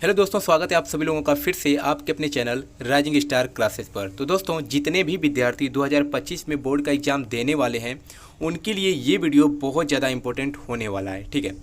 Hello दोस्तों, स्वागत है आप सभी लोगों का फिर से आपके अपने चैनल राइजिंग स्टार क्लासेस पर। तो दोस्तों, जितने भी विद्यार्थी 2025 में बोर्ड का एग्ज़ाम देने वाले हैं उनके लिए ये वीडियो बहुत ज़्यादा इंपॉर्टेंट होने वाला है। ठीक है,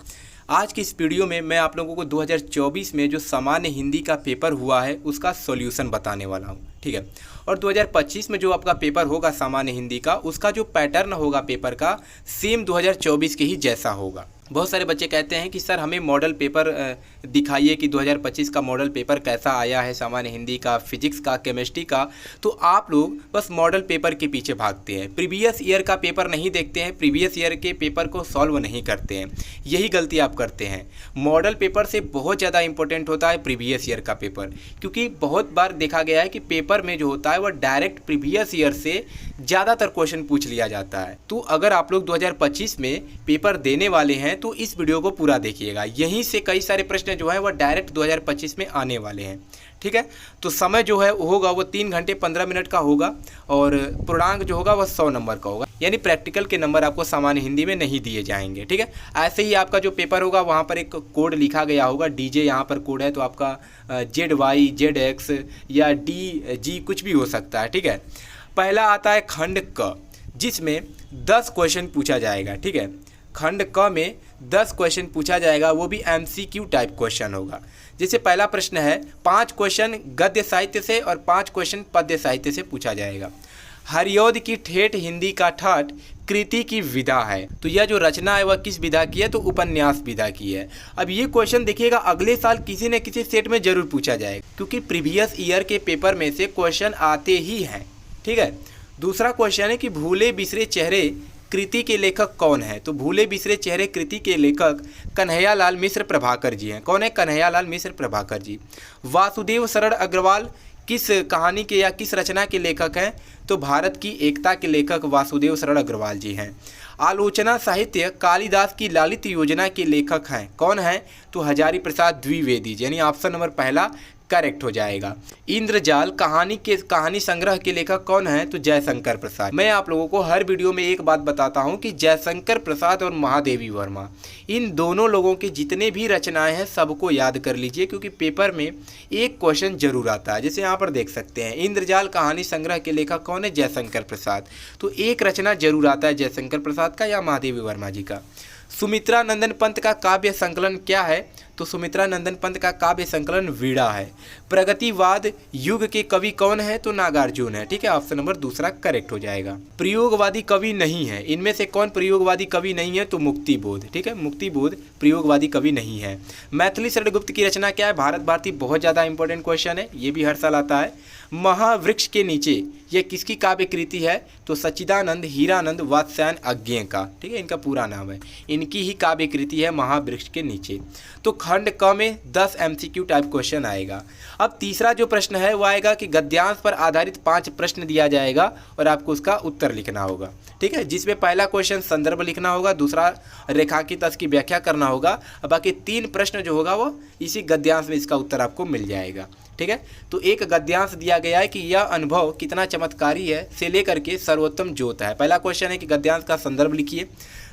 आज की इस वीडियो में मैं आप लोगों को 2024 में जो सामान्य हिंदी का पेपर हुआ है उसका सॉल्यूशन बताने वाला हूँ। ठीक है, और 2025 में जो आपका पेपर होगा सामान्य हिंदी का, उसका जो पैटर्न होगा पेपर का सेम 2024 के ही जैसा होगा। बहुत सारे बच्चे कहते हैं कि सर हमें मॉडल पेपर दिखाइए कि 2025 का मॉडल पेपर कैसा आया है, सामान्य हिंदी का, फिजिक्स का, केमिस्ट्री का। तो आप लोग बस मॉडल पेपर के पीछे भागते हैं, प्रीवियस ईयर का पेपर नहीं देखते हैं, प्रीवियस ईयर के पेपर को सॉल्व नहीं करते हैं। यही गलती आप करते हैं। मॉडल पेपर से बहुत ज़्यादा इंपॉर्टेंट होता है प्रीवियस ईयर का पेपर, क्योंकि बहुत बार देखा गया है कि पेपर में जो होता है वह डायरेक्ट प्रीवियस ईयर से ज़्यादातर क्वेश्चन पूछ लिया जाता है। तो अगर आप लोग 2025 में पेपर देने वाले हैं तो इस वीडियो को पूरा देखिएगा। यहीं से कई सारे प्रश्न जो है वह डायरेक्ट 2025 में आने वाले हैं। ठीक है, तो समय जो है वो होगा वो 3 घंटे 15 मिनट का होगा और पूर्णांक जो होगा वह 100 नंबर का होगा, यानी प्रैक्टिकल के नंबर आपको सामान्य हिंदी में नहीं दिए जाएंगे। ठीक है, ऐसे ही आपका जो पेपर होगा वहाँ पर एक कोड लिखा गया होगा, डीजे यहाँ पर कोड है, तो आपका ZY ZX या DG कुछ भी हो सकता है। ठीक है, पहला आता है खंड क, जिसमें 10 क्वेश्चन पूछा जाएगा। ठीक है, खंड क में 10 क्वेश्चन पूछा जाएगा, वो भी MCQ टाइप क्वेश्चन होगा। जैसे पहला प्रश्न है, 5 क्वेश्चन गद्य साहित्य से और 5 क्वेश्चन पद्य साहित्य से पूछा जाएगा। हरिऔध की ठेठ हिंदी का ठाठ कृति की विधा है, तो यह जो रचना है वह किस विधा की है? तो उपन्यास विधा की है। अब ये क्वेश्चन देखिएगा अगले साल किसी न किसी सेट में जरूर पूछा जाएगा, क्योंकि प्रीवियस ईयर के पेपर में से क्वेश्चन आते ही हैं। ठीक है, दूसरा क्वेश्चन है कि भूले बिसरे चेहरे कृति के लेखक कौन है? तो भूले बिसरे चेहरे कृति के लेखक कन्हैयालाल मिश्र प्रभाकर जी हैं। कौन है? कन्हैयालाल मिश्र प्रभाकर जी। वासुदेव शरण अग्रवाल किस कहानी के या किस रचना के लेखक हैं? तो भारत की एकता के लेखक वासुदेव शरण अग्रवाल जी हैं। आलोचना साहित्य कालिदास की लालित योजना के लेखक हैं। कौन हैं? तो हजारी प्रसाद द्विवेदी, यानी ऑप्शन नंबर पहला करेक्ट हो जाएगा। इंद्रजाल कहानी संग्रह के लेखक कौन है? तो जयशंकर प्रसाद। मैं आप लोगों को हर वीडियो में एक बात बताता हूं कि जयशंकर प्रसाद और महादेवी वर्मा, इन दोनों लोगों के जितने भी रचनाएं हैं सबको याद कर लीजिए, क्योंकि पेपर में एक क्वेश्चन जरूर आता है। जैसे यहाँ पर देख सकते हैं, इंद्रजाल कहानी संग्रह के लेखक कौन है? जयशंकर प्रसाद। तो एक रचना जरूर आता है जयशंकर प्रसाद का या महादेवी वर्मा जी का। सुमित्रा नंदन पंत का काव्य संकलन क्या है? तो सुमित्रा नंदन पंत का काव्य संकलन वीणा है। प्रगतिवाद युग के कवि कौन है? तो नागार्जुन है। ठीक है, ऑप्शन नंबर दूसरा करेक्ट हो जाएगा। प्रयोगवादी कवि नहीं है, इनमें से कौन प्रयोगवादी कवि नहीं है? तो मुक्तिबोध। ठीक है, मुक्तिबोध प्रयोगवादी कवि नहीं है। मैथिली शरणगुप्त की रचना क्या है? भारत भारती। बहुत ज़्यादा इंपॉर्टेंट क्वेश्चन है, ये भी हर साल आता है। महावृक्ष के नीचे यह किसकी काव्य कृति है? तो सच्चिदानंद हीरानंद वात्स्यायन अज्ञेय का। ठीक है, इनका पूरा नाम है, इनकी ही काव्य कृति है महावृक्ष के नीचे। तो खंड क में 10 MCQ टाइप क्वेश्चन आएगा। अब तीसरा जो प्रश्न है वो आएगा कि गद्यांश पर आधारित 5 प्रश्न दिया जाएगा और आपको उसका उत्तर लिखना होगा। ठीक है, जिसमें पहला क्वेश्चन संदर्भ लिखना होगा, दूसरा रेखांकित अर्थ की व्याख्या करना होगा, और बाकी 3 प्रश्न जो होगा वो इसी गद्यांश में इसका उत्तर आपको मिल जाएगा। ठीक है, तो एक गद्यांश दिया गया है कि यह अनुभव कितना चमत्कारी है से लेकर के सर्वोत्तम ज्योत है। पहला क्वेश्चन है कि गद्यांश का संदर्भ लिखिए,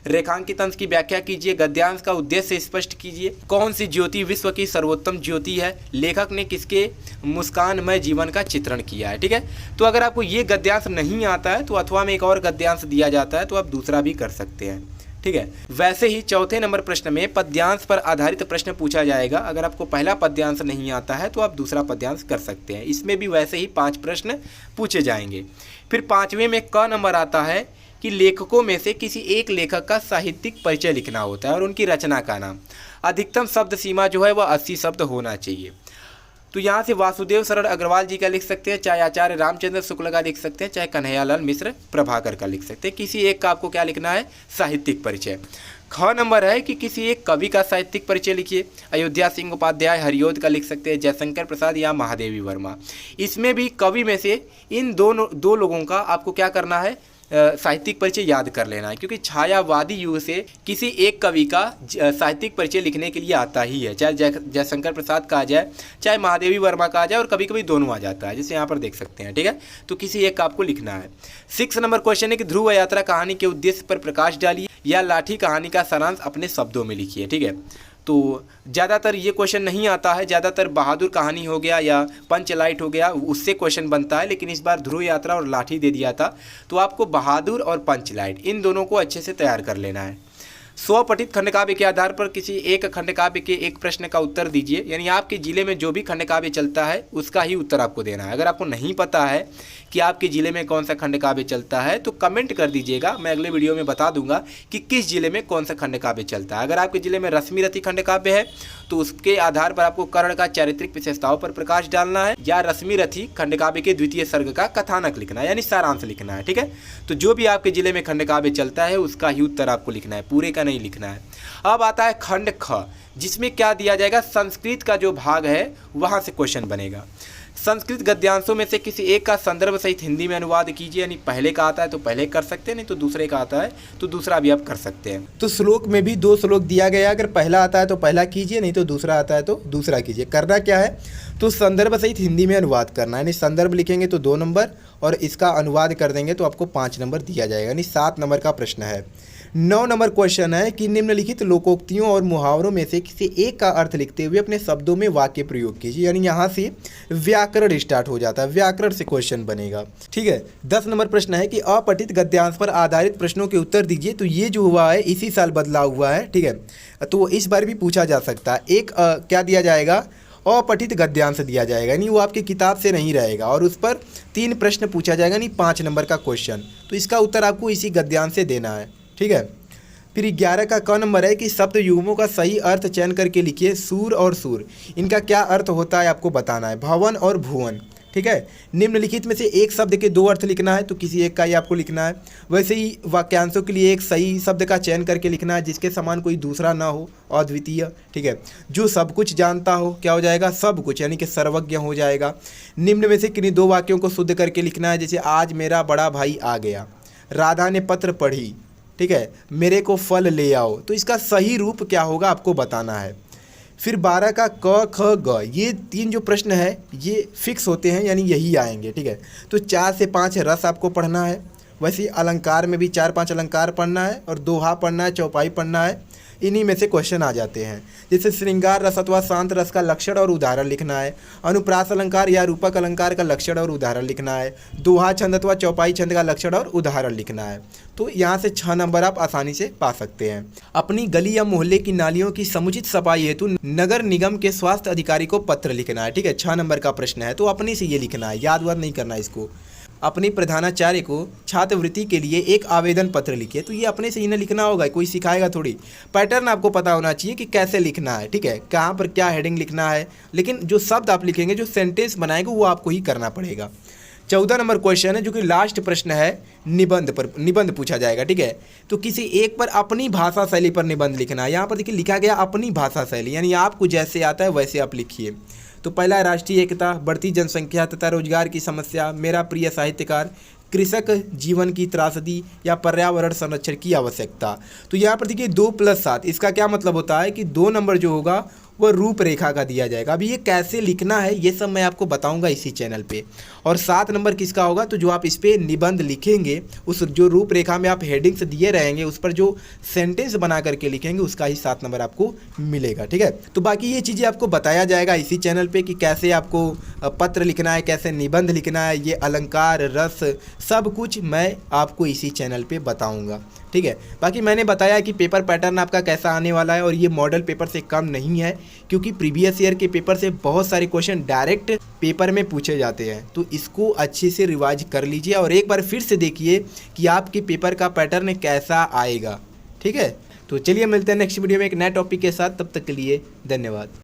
रेखांकित अंश की व्याख्या कीजिए, गद्यांश का उद्देश्य स्पष्ट कीजिए, कौन सी ज्योति विश्व की सर्वोत्तम ज्योति है, लेखक ने किसके मुस्कानमय जीवन का चित्रण किया है। ठीक है, तो अगर आपको ये गद्यांश नहीं आता है तो अथवा में एक और गद्यांश दिया जाता है, तो आप दूसरा भी कर सकते हैं। ठीक है, वैसे ही चौथे नंबर प्रश्न में पद्यांश पर आधारित प्रश्न पूछा जाएगा। अगर आपको पहला पद्यांश नहीं आता है तो आप दूसरा पद्यांश कर सकते हैं। इसमें भी वैसे ही 5 प्रश्न पूछे जाएंगे। फिर 5वें में क नंबर आता है कि लेखकों में से किसी एक लेखक का साहित्यिक परिचय लिखना होता है और उनकी रचना का नाम। अधिकतम शब्द सीमा जो है वह 80 शब्द होना चाहिए। तो यहाँ से वासुदेव शरण अग्रवाल जी का लिख सकते हैं, चाहे आचार्य रामचंद्र शुक्ल का लिख सकते हैं, चाहे कन्हैयालाल मिश्र प्रभाकर का लिख सकते हैं। किसी एक का आपको क्या लिखना है? साहित्यिक परिचय। ख नंबर है कि किसी एक कवि का साहित्यिक परिचय लिखिए। अयोध्या सिंह उपाध्याय हरिऔध का लिख सकते हैं, जयशंकर प्रसाद या महादेवी वर्मा। इसमें भी कवि में से इन दो लोगों का आपको क्या करना है? साहित्यिक परिचय याद कर लेना है, क्योंकि छायावादी युग से किसी एक कवि का साहित्यिक परिचय लिखने के लिए आता ही है, चाहे जयशंकर प्रसाद का आ जाए, चाहे महादेवी वर्मा का आ जाए, और कभी कभी दोनों आ जाता है, जैसे यहाँ पर देख सकते हैं। ठीक है, तो किसी एक का आपको लिखना है। 6 नंबर क्वेश्चन है कि ध्रुव यात्रा कहानी के उद्देश्य पर प्रकाश डालिए या लाठी कहानी का सारांश अपने शब्दों में लिखिए। ठीक है, तो ज़्यादातर ये क्वेश्चन नहीं आता है, ज़्यादातर बहादुर कहानी हो गया या पंचलाइट हो गया, उससे क्वेश्चन बनता है। लेकिन इस बार ध्रुव यात्रा और लाठी दे दिया था, तो आपको बहादुर और पंचलाइट इन दोनों को अच्छे से तैयार कर लेना है। स्वपठित खंडकाव्य के आधार पर किसी एक खंडकाव्य के एक प्रश्न का उत्तर दीजिए, यानी आपके ज़िले में जो भी खंडकाव्य चलता है उसका ही उत्तर आपको देना है। अगर आपको नहीं पता है कि आपके ज़िले में कौन सा खंडकाव्य चलता है तो कमेंट कर दीजिएगा, मैं अगले वीडियो में बता दूंगा कि किस ज़िले में कौन सा खंडकाव्य चलता है। अगर आपके ज़िले में रश्मि रथी खंडकाव्य है तो उसके आधार पर आपको कर्ण का चारित्रिक विशेषताओं पर प्रकाश डालना है, या रश्मि रथी खंडकाव्य के द्वितीय सर्ग का कथानक लिखना है, यानी सारांश लिखना है। ठीक है, तो जो भी आपके ज़िले में खंडकाव्य चलता है उसका ही उत्तर आपको लिखना है, पूरे का नहीं लिखना है। अब आता है खंड ख, जिसमें क्या दिया जाएगा, संस्कृत का जो भाग है वहाँ से क्वेश्चन बनेगा। संस्कृत गद्यांशों में से किसी एक का संदर्भ सहित हिंदी में अनुवाद कीजिए, यानी पहले का आता है तो पहले कर सकते हैं, नहीं तो दूसरे का आता है तो दूसरा भी आप कर सकते हैं। तो श्लोक में भी 2 श्लोक दिया गया, अगर पहला आता है तो पहला कीजिए, नहीं तो दूसरा आता है तो दूसरा कीजिए। करना क्या है, तो संदर्भ सहित हिंदी में अनुवाद करना है, यानी संदर्भ लिखेंगे तो 2 नंबर और इसका अनुवाद कर देंगे तो आपको 5 नंबर दिया जाएगा, यानी 7 नंबर का प्रश्न है। 9 नंबर क्वेश्चन है कि निम्नलिखित लोकोक्तियों और मुहावरों में से किसी एक का अर्थ लिखते हुए अपने शब्दों में वाक्य प्रयोग कीजिए, यानी यहाँ से व्याकरण स्टार्ट हो जाता है, व्याकरण से क्वेश्चन बनेगा। ठीक है, 10 नंबर प्रश्न है कि अपठित गद्यांश पर आधारित प्रश्नों के उत्तर दीजिए। तो ये जो हुआ है इसी साल बदला हुआ है। ठीक है, तो इस बार भी पूछा जा सकता है। एक क्या दिया जाएगा, अपठित गद्यांश दिया जाएगा, यानी वो आपकी किताब से नहीं रहेगा और उस पर 3 प्रश्न पूछा जाएगा, यानी 5 नंबर का क्वेश्चन। तो इसका उत्तर आपको इसी गद्यांश से देना है। ठीक है, फिर 11 का क नंबर है कि शब्द युग्मों का सही अर्थ चयन करके लिखिए। सूर और सूर, इनका क्या अर्थ होता है आपको बताना है। भवन और भुवन। ठीक है, निम्नलिखित में से एक शब्द के 2 अर्थ लिखना है, तो किसी एक का ही आपको लिखना है। वैसे ही वाक्यांशों के लिए एक सही शब्द का चयन करके लिखना है जिसके समान कोई दूसरा ना हो, अद्वितीय। ठीक है, जो सब कुछ जानता हो, क्या हो जाएगा, सब कुछ, यानी कि सर्वज्ञ हो जाएगा। निम्न में से किन्हीं 2 वाक्यों को शुद्ध करके लिखना है, जैसे आज मेरा बड़ा भाई आ गया, राधा ने पत्र पढ़ी, ठीक है, मेरे को फल ले आओ। तो इसका सही रूप क्या होगा आपको बताना है। फिर 12 का क ख ग, ये 3 जो प्रश्न है ये फिक्स होते हैं, यानी यही आएंगे। ठीक है, तो 4 से 5 रस आपको पढ़ना है। वैसे अलंकार में भी 4-5 अलंकार पढ़ना है और दोहा पढ़ना है, चौपाई पढ़ना है। इन्हीं में से क्वेश्चन आ जाते हैं, जैसे श्रृंगार रस अथवा शांत रस का लक्षण और उदाहरण लिखना है। अनुप्रास अलंकार या रूपक अलंकार का लक्षण और उदाहरण लिखना है। दोहा छंद अथवा चौपाई छंद का लक्षण और उदाहरण लिखना है। तो यहाँ से 6 नंबर आप आसानी से पा सकते हैं। अपनी गली या मोहल्ले की नालियों की समुचित सफाई हेतु नगर निगम के स्वास्थ्य अधिकारी को पत्र लिखना है। ठीक है, 6 नंबर का प्रश्न है, तो अपने से ये लिखना है, याद वाद नहीं करना इसको। अपनी प्रधानाचार्य को छात्रवृत्ति के लिए एक आवेदन पत्र लिखिए। तो ये अपने से ही ना लिखना होगा, कोई सिखाएगा थोड़ी। पैटर्न आपको पता होना चाहिए कि कैसे लिखना है। ठीक है, कहाँ पर क्या हेडिंग लिखना है, लेकिन जो शब्द आप लिखेंगे, जो सेंटेंस बनाएंगे, वो आपको ही करना पड़ेगा। 14 नंबर क्वेश्चन है जो कि लास्ट प्रश्न है, निबंध पर निबंध पूछा जाएगा। ठीक है, तो किसी एक पर अपनी भाषा शैली पर निबंध लिखना है। यहाँ पर देखिए लिखा गया अपनी भाषा शैली, यानी आपको जैसे आता है वैसे आप लिखिए। तो पहला है राष्ट्रीय एकता, बढ़ती जनसंख्या तथा रोजगार की समस्या, मेरा प्रिय साहित्यकार, कृषक जीवन की त्रासदी या पर्यावरण संरक्षण की आवश्यकता। तो यहाँ पर देखिए 2+7, इसका क्या मतलब होता है कि 2 नंबर जो होगा वो रूपरेखा का दिया जाएगा। अभी ये कैसे लिखना है ये सब मैं आपको बताऊंगा इसी चैनल पे। और 7 नंबर किसका होगा, तो जो आप इस पर निबंध लिखेंगे, उस जो रूपरेखा में आप हेडिंग्स दिए रहेंगे उस पर जो सेंटेंस बना करके लिखेंगे उसका ही 7 नंबर आपको मिलेगा। ठीक है, तो बाकी ये चीज़ें आपको बताया जाएगा इसी चैनल पे कि कैसे आपको पत्र लिखना है, कैसे निबंध लिखना है, ये अलंकार, रस, सब कुछ मैं आपको इसी चैनल पे बताऊँगा। ठीक है, बाकी मैंने बताया कि पेपर पैटर्न आपका कैसा आने वाला है और ये मॉडल पेपर से कम नहीं है, क्योंकि प्रीवियस ईयर के पेपर से बहुत सारे क्वेश्चन डायरेक्ट पेपर में पूछे जाते हैं। तो इसको अच्छे से रिवाइज कर लीजिए और एक बार फिर से देखिए कि आपके पेपर का पैटर्न कैसा आएगा। ठीक है, तो चलिए मिलते हैं नेक्स्ट वीडियो में एक नए टॉपिक के साथ, तब तक के लिए धन्यवाद।